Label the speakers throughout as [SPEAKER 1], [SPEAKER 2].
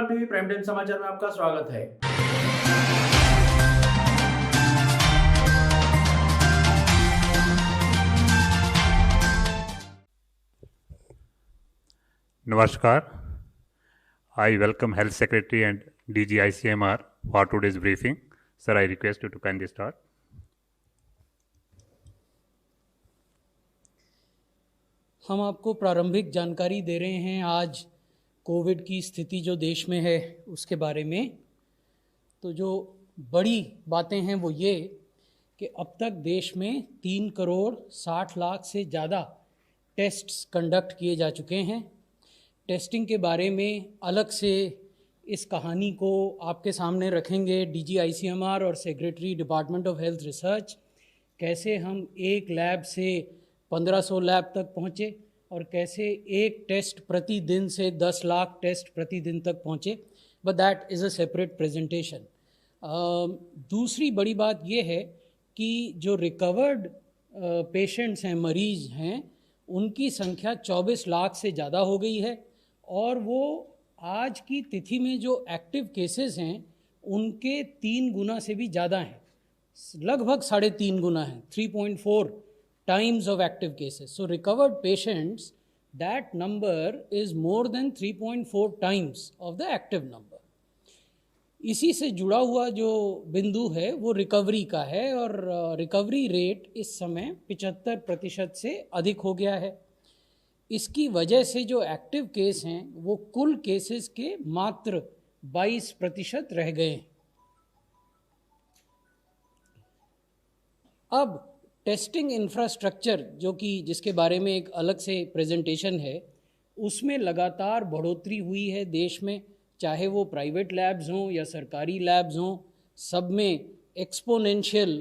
[SPEAKER 1] Programme TV prime time समाचार में आपका स्वागत है।
[SPEAKER 2] Namaskar. I welcome Health Secretary and DG ICMR for today's briefing. Sir, I request you to kindly start.
[SPEAKER 3] हम आपको प्रारंभिक जानकारी दे रहे हैं आज कोविड की स्थिति जो देश में है उसके बारे में। तो जो बड़ी बातें हैं वो ये कि अब तक देश में 3 करोड़ 60 लाख से ज़्यादा टेस्ट्स कंडक्ट किए जा चुके हैं। टेस्टिंग के बारे में अलग से इस कहानी को आपके सामने रखेंगे डीजी आईसीएमआर और secretary department of health research, कैसे हम एक लैब से 1500 लैब तक पहुँचे और कैसे एक टेस्ट प्रतिदिन से 10 लाख टेस्ट प्रतिदिन तक पहुँचे, but that is a separate presentation. दूसरी बड़ी बात ये है कि जो रिकवर्ड पेशेंट्स हैं, मरीज़ हैं, उनकी संख्या 24 लाख से ज़्यादा हो गई है और वो आज की तिथि में जो एक्टिव केसेस हैं उनके 3 गुना से भी ज़्यादा हैं, लगभग 3.5 गुना है, 3.4 times of active cases. So recovered patients, that number is more than 3.4 times of the active number. इसी से जुड़ा हुआ जो बिंदु है वो रिकवरी का है और रिकवरी रेट इस समय 75% से अधिक हो गया है। इसकी वजह से जो एक्टिव केस हैं वो कुल केसेस के मात्र 22% रह गए हैं। अब टेस्टिंग इंफ्रास्ट्रक्चर जो कि जिसके बारे में एक अलग से प्रेजेंटेशन है, उसमें लगातार बढ़ोतरी हुई है देश में, चाहे वो प्राइवेट लैब्स हों या सरकारी लैब्स हों, सब में एक्सपोनेंशियल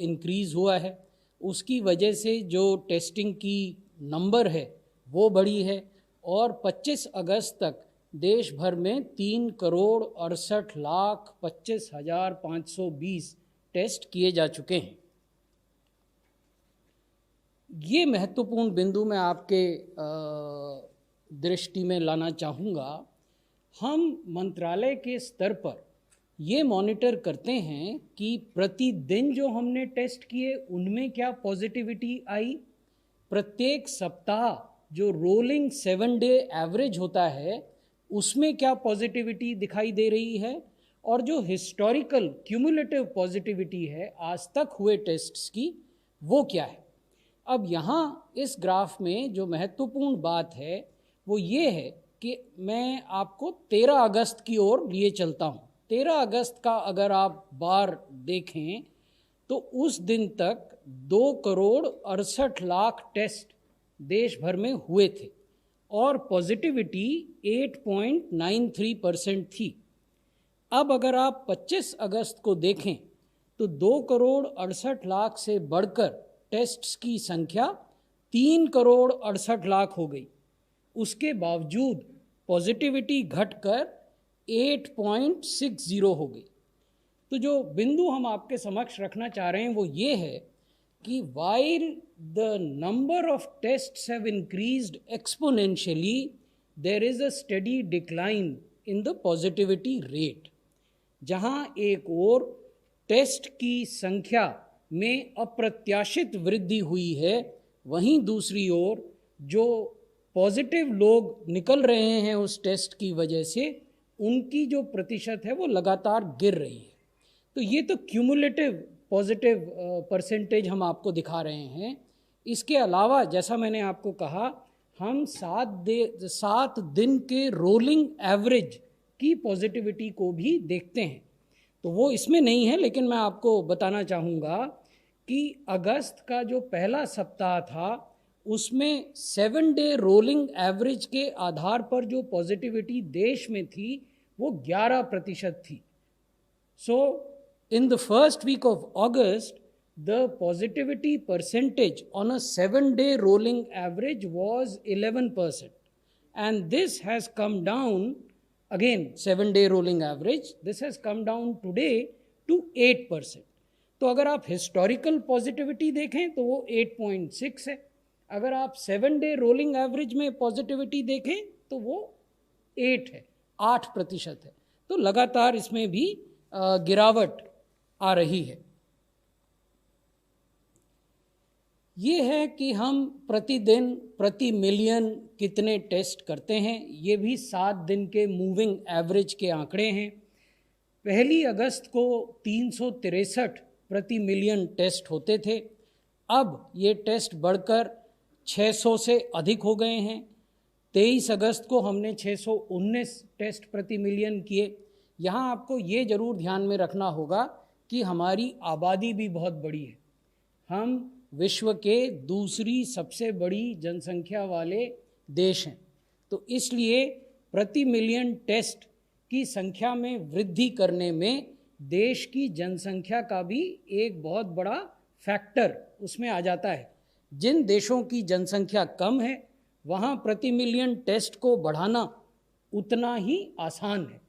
[SPEAKER 3] इंक्रीज़ हुआ है। उसकी वजह से जो टेस्टिंग की नंबर है वो बढ़ी है और 25 अगस्त तक देश भर में 3 करोड़ 68 लाख 25,520 टेस्ट किए जा चुके हैं। ये महत्वपूर्ण बिंदु मैं आपके दृष्टि में लाना चाहूँगा। हम मंत्रालय के स्तर पर ये मॉनिटर करते हैं कि प्रतिदिन जो हमने टेस्ट किए उनमें क्या पॉजिटिविटी आई, प्रत्येक सप्ताह जो रोलिंग 7 डे एवरेज होता है उसमें क्या पॉजिटिविटी दिखाई दे रही है, और जो हिस्टोरिकल क्यूमुलेटिव पॉजिटिविटी है आज तक हुए टेस्ट्स की वो क्या है। अब यहाँ इस ग्राफ में जो महत्वपूर्ण बात है वो ये है कि मैं आपको 13 अगस्त की ओर लिए चलता हूँ। 13 अगस्त का अगर आप बार देखें तो उस दिन तक 2 करोड़ 68 लाख टेस्ट देश भर में हुए थे और पॉजिटिविटी 8.93% थी। अब अगर आप 25 अगस्त को देखें तो 2 करोड़ 68 लाख से बढ़कर टेस्ट्स की संख्या 3 करोड़ 68 लाख हो गई। उसके बावजूद पॉजिटिविटी घटकर 8.60 हो गई। तो जो बिंदु हम आपके समक्ष रखना चाह रहे हैं वो ये है कि while the number of tests have increased exponentially, there is a steady decline in the positivity rate। जहाँ एक और टेस्ट की संख्या में अप्रत्याशित वृद्धि हुई है, वहीं दूसरी ओर जो पॉजिटिव लोग निकल रहे हैं उस टेस्ट की वजह से उनकी जो प्रतिशत है वो लगातार गिर रही है। तो ये तो क्यूमुलेटिव पॉजिटिव परसेंटेज हम आपको दिखा रहे हैं। इसके अलावा जैसा मैंने आपको कहा, हम 7 दिन के रोलिंग एवरेज की पॉजिटिविटी को भी देखते हैं। तो वो इसमें नहीं है, लेकिन मैं आपको बताना चाहूँगा कि अगस्त का जो पहला सप्ताह था उसमें 7 डे रोलिंग एवरेज के आधार पर जो पॉजिटिविटी देश में थी वो 11% थी। सो in the first week of August, the positivity percentage on a 7-day rolling average was 11%. And this has come down, again 7-day rolling average, this has come down today to 8%. तो अगर आप historical positivity देखें तो वो 8.6 है। अगर आप 7 day rolling average में पॉजिटिविटी देखें तो वो 8 है। 8% है। तो लगातार इसमें भी गिरावट आ रही है। ये है कि हम प्रतिदिन प्रति मिलियन कितने टेस्ट करते हैं। ये भी 7 दिन के मूविंग एवरेज के आंकड़े हैं। 1 अगस्त को 363 प्रति मिलियन टेस्ट होते थे। अब ये टेस्ट बढ़कर 600 से अधिक हो गए हैं। 23 अगस्त को हमने 619 टेस्ट प्रति मिलियन किए। यहाँ आपको ये ज़रूर ध्यान में रखना होगा कि हमारी आबादी भी बहुत बड़ी है। हम विश्व के दूसरी सबसे बड़ी जनसंख्या वाले देश हैं। तो इसलिए प्रति मिलियन टेस्ट की संख्या में वृद्धि करने में देश की जनसंख्या का भी एक बहुत बड़ा फैक्टर उसमें आ जाता है। जिन देशों की जनसंख्या कम है वहाँ प्रति मिलियन टेस्ट को बढ़ाना उतना ही आसान है,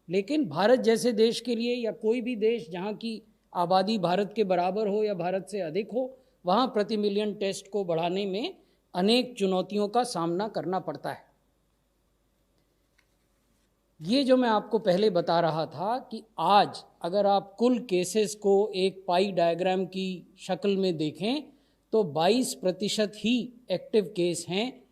[SPEAKER 3] लेकिन भारत जैसे देश के लिए या कोई भी देश जहाँ की आबादी भारत के बराबर हो या भारत से अधिक हो, वहाँ प्रति मिलियन टेस्ट को बढ़ाने में अनेक चुनौतियों का सामना करना पड़ता है। ये जो मैं आपको पहले बता रहा था कि आज अगर आप कुल केसेस को एक पाई डायग्राम की शक्ल में देखें तो 22% ही एक्टिव केस हैं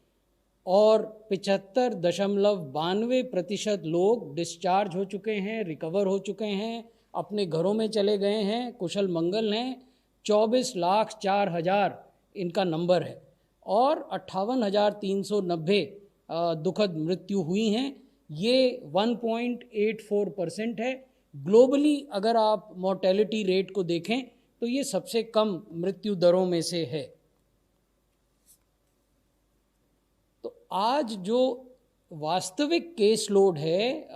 [SPEAKER 3] और 75.92% लोग डिस्चार्ज हो चुके हैं, रिकवर हो चुके हैं, अपने घरों में चले गए हैं, कुशल मंगल हैं। 24,04,000 इनका नंबर है और 58,390 दुखद मृत्यु हुई हैं। ये 1.84% है। ग्लोबली अगर आप मोर्टेलिटी रेट को देखें तो ये सबसे कम मृत्यु दरों में से है। तो आज जो वास्तविक केस लोड है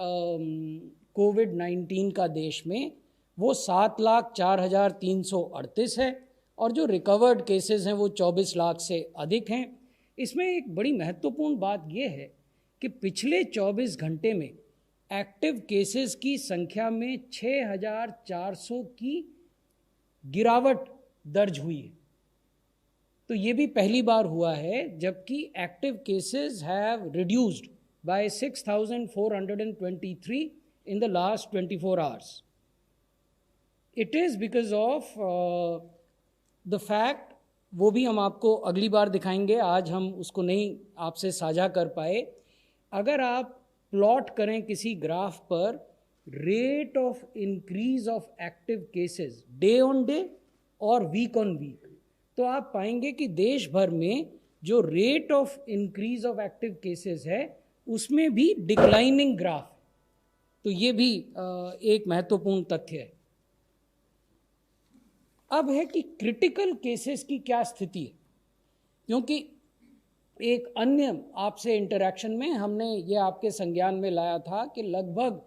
[SPEAKER 3] कोविड-19 का देश में वो 7,04,338 है और जो रिकवर्ड केसेस हैं वो 24 लाख से अधिक हैं। इसमें एक बड़ी महत्वपूर्ण बात ये है कि पिछले 24 घंटे में एक्टिव केसेस की संख्या में 6,400 की गिरावट दर्ज हुई है। तो ये भी पहली बार हुआ है जबकि active cases have reduced by 6,423 in the last 24 hours. It is because of the fact, वो भी हम आपको अगली बार दिखाएंगे, आज हम उसको नहीं आपसे साझा कर पाए। अगर आप प्लॉट करें किसी ग्राफ पर rate of increase of active cases day on day और वीक ऑन वीक, तो आप पाएंगे कि देश भर में जो rate of increase of active cases है उसमें भी डिक्लाइनिंग ग्राफ। तो ये भी एक महत्वपूर्ण तथ्य है। अब है कि क्रिटिकल केसेस की क्या स्थिति है, क्योंकि एक अन्य आपसे इंटरैक्शन में हमने ये आपके संज्ञान में लाया था कि लगभग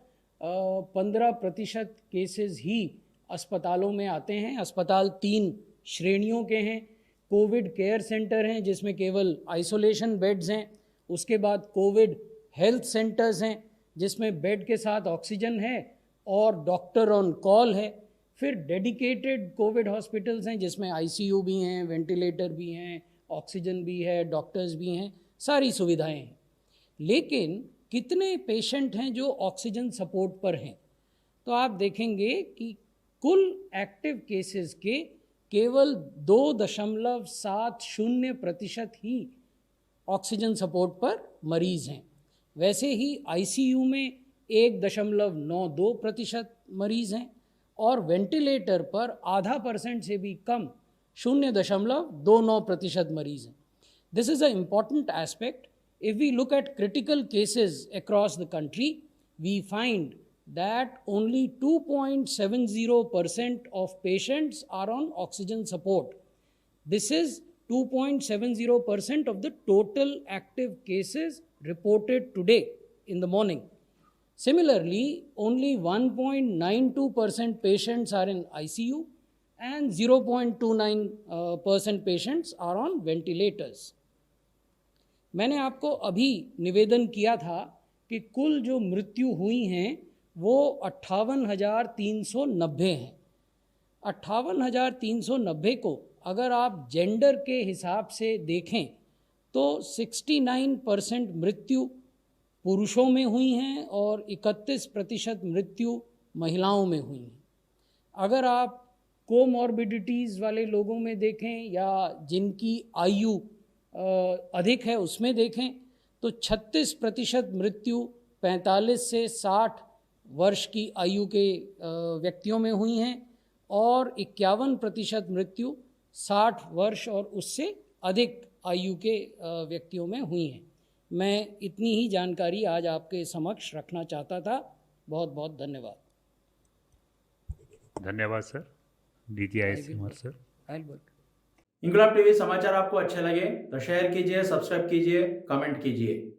[SPEAKER 3] 15% केसेस ही अस्पतालों में आते हैं। अस्पताल 3 श्रेणियों के हैं। कोविड केयर सेंटर हैं जिसमें केवल आइसोलेशन बेड्स हैं, उसके बाद कोविड हेल्थ सेंटर्स हैं जिसमें बेड के साथ ऑक्सीजन है और डॉक्टर ऑन कॉल है, फिर डेडिकेटेड कोविड हॉस्पिटल्स हैं जिसमें आईसीयू भी हैं, वेंटिलेटर भी हैं, ऑक्सीजन भी है, डॉक्टर्स भी हैं, सारी सुविधाएं हैं। लेकिन कितने पेशेंट हैं जो ऑक्सीजन सपोर्ट पर हैं? तो आप देखेंगे कि कुल एक्टिव केसेस के केवल 2.70% ही ऑक्सीजन सपोर्ट पर मरीज़ हैं। वैसे ही आईसीयू में 1.92% मरीज़ हैं और वेंटिलेटर पर 0.5% से भी कम 0.29% मरीज़ हैं। This is a important aspect. If we look at critical cases across the country, we find that only 2.70% of patients are on oxygen support. This is 2.70% of the total active cases reported today in the morning. Similarly, only 1.92% patients are in ICU and 0.29% patients are on ventilators. मैंने आपको अभी निवेदन किया था कि कुल जो मृत्यु हुई हैं वो 58,390 हैं। 58,390 को अगर आप जेंडर के हिसाब से देखें तो 69% मृत्यु पुरुषों में हुई हैं और 31% मृत्यु महिलाओं में हुई हैं। अगर आप कोमॉर्बिडिटीज़ वाले लोगों में देखें या जिनकी आयु अधिक है उसमें देखें तो 36% मृत्यु 45 से 60 वर्ष की आयु के व्यक्तियों में हुई हैं और 51% मृत्यु 60 वर्ष और उससे अधिक आयु के व्यक्तियों में हुई हैं। मैं इतनी ही जानकारी आज आपके समक्ष रखना चाहता था। बहुत बहुत धन्यवाद।
[SPEAKER 2] धन्यवाद सर, DGICMR सर।
[SPEAKER 1] इंकलाब टीवी समाचार आपको अच्छे लगे तो शेयर कीजिए, सब्सक्राइब कीजिए, कमेंट कीजिए।